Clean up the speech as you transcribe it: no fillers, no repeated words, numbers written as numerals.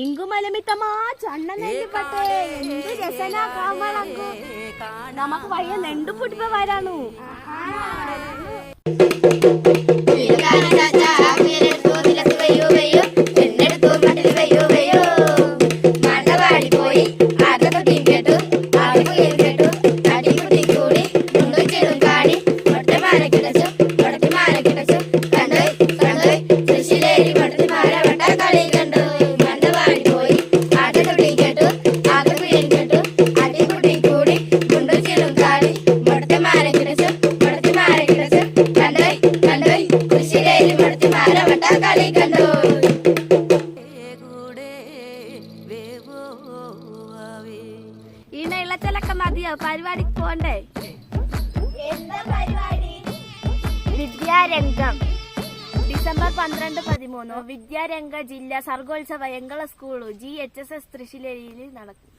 ಇಂಗುಮಲಮಿತಮ್ಮ ಚಣ್ಣ ನೆಂಡಿಪಟ್ಟೆ എന്ത് രസനാ കാണാനങ്കു നമുക്ക് വയ്യ നെണ്ടു പൊട്ടിപ്പോ വരാണു പരിപാടിക്ക് പോണ്ടേ വിദ്യാരംഗം ഡിസംബർ 12-13 വിദ്യാരംഗ ജില്ലാ സർഗോത്സവ എങ്കള സ്കൂള് GHSS തൃശ്ശിലേരിയിൽ നടക്കും.